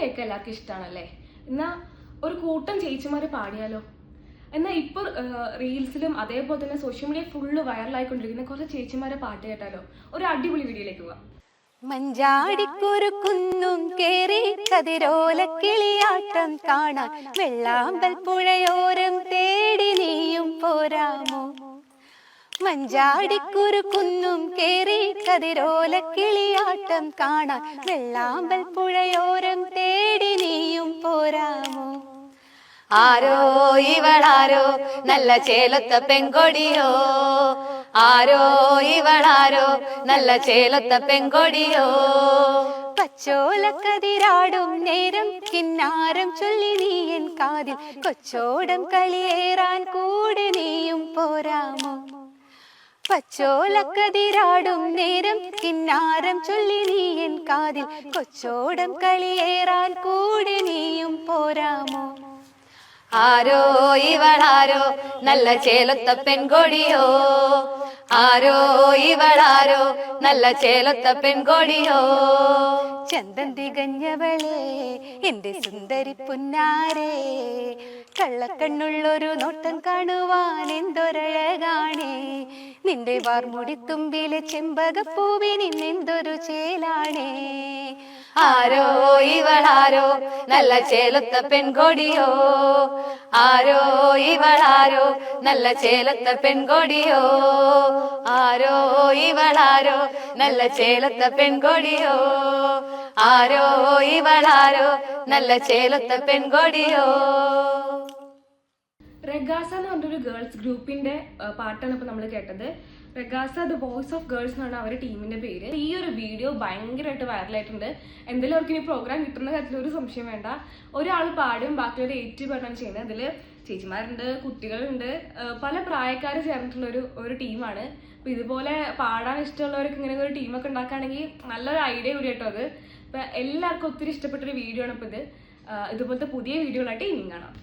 കേൾക്കാൻ എല്ലാവർക്കും ഇഷ്ടമാണല്ലേ? എന്നാൽ ഒരു കൂട്ടം ചേച്ചിമാർ പാടിയാലോ? എന്നാൽ ഇപ്പോൾ റീൽസിലും അതേപോലെ തന്നെ സോഷ്യൽ മീഡിയ ഫുള്ള് വൈറലായിക്കൊണ്ടിരിക്കുന്ന കുറച്ച് ചേച്ചിമാരെ പാട്ട് കേട്ടാലോ? ഒരു അടിപൊളി വീഡിയോയിലേക്ക് പോവാം. മഞ്ചാടിക്കുരുക്കുന്നും കേറി കതിരോല കിളിയാട്ടം കാണാൻ വെള്ളാമ്പൽ പുഴയോരം തേടി നീയും പോരാമോ? മഞ്ചാടിക്കുരുക്കുന്നും കേറി കതിരോല കിളിയാട്ടം കാണാൻ വെള്ളാമ്പൽ പുഴയോരം തേടി നീയും പോരാമോ? ആരോ ഇവളാരോ നല്ല ചേലത്ത പെങ്കൊടിയോ, ആരോ ഇവളാരോ നല്ല ചേലത്ത പെങ്കൊടിയോ. പച്ചോലക്കതിരാടും നേരം കിന്നാരം ചൊല്ലി നീയൻ കാതിൽ കൊച്ചോടം കളിയേറാൻ കൂടെ നീയും പോരാമോ? പച്ചോലക്കതിരാടും നേരം കിന്നാരം ചൊല്ലി നീയൻ കാതിൽ കൊച്ചോടം കളിയേറാൻ കൂടെ നീയും പോരാമോ? ആരോ ഇവളാരോ നല്ല ചേലത്ത പെൺകൊടിയോ, ആരോ ഇവളാരോ നല്ല ചേലത്ത പെൺകൊടിയോ. ചന്തം തികഞ്ഞവളെ എന്റെ സുന്ദരി പുന്നാരേ, കള്ളക്കണ്ണുള്ളൊരു നോട്ടം കാണുവാൻ എന്തൊരഴകാണേ. നിന്റെ വാർമുടിത്തുമ്പിലെ ചെമ്പകപ്പൂവിന് എന്തൊരു ചേലാണേ. ആരോ ഇവളാരോ നല്ല ചേലത്ത പെൺകൊടിയോ, ആരോ ഇവളാരോ നല്ല ചേലത്ത പെൺകൊടിയോ, ആരോ ഇവളാരോ നല്ല ചേലത്ത പെൺകൊടിയോ, ആരോ ഇവളാരോ നല്ല ചേലത്ത പെൺകൊടിയോ. റെഗാസ എന്ന് പറഞ്ഞൊരു ഗേൾസ് ഗ്രൂപ്പിന്റെ പാട്ടാണ് ഇപ്പൊ നമ്മൾ കേട്ടത്. റെഗാസ ദ വോയിസ് ഓഫ് ഗേൾസ് എന്നാണ് അവരുടെ ടീമിന്റെ പേര്. ഈ ഒരു വീഡിയോ ഭയങ്കരമായിട്ട് വൈറലായിട്ടുണ്ട്. എന്തായാലും അവർക്ക് ഇനി പ്രോഗ്രാം കിട്ടുന്ന കാര്യത്തിൽ ഒരു സംശയം വേണ്ട. ഒരാൾ പാടും ബാക്കിയൊരു ഏറ്റുപാടാണ് ചെയ്യുന്നത്. അതിൽ ചേച്ചിമാരുണ്ട്, കുട്ടികളുണ്ട്, പല പ്രായക്കാർ ചേർന്നിട്ടുള്ള ഒരു ടീമാണ്. അപ്പൊ ഇതുപോലെ പാടാൻ ഇഷ്ടമുള്ളവർക്ക് ഇങ്ങനെ ഒരു ടീമൊക്കെ ഉണ്ടാക്കുകയാണെങ്കിൽ നല്ലൊരു ഐഡിയ കൂടി കേട്ടോ അത്. ഇപ്പൊ എല്ലാവർക്കും ഒത്തിരി ഇഷ്ടപ്പെട്ടൊരു വീഡിയോ ആണ് ഇപ്പൊ ഇത്. ഇതുപോലത്തെ പുതിയ വീഡിയോകളായിട്ട് ഇനിയും കാണാം.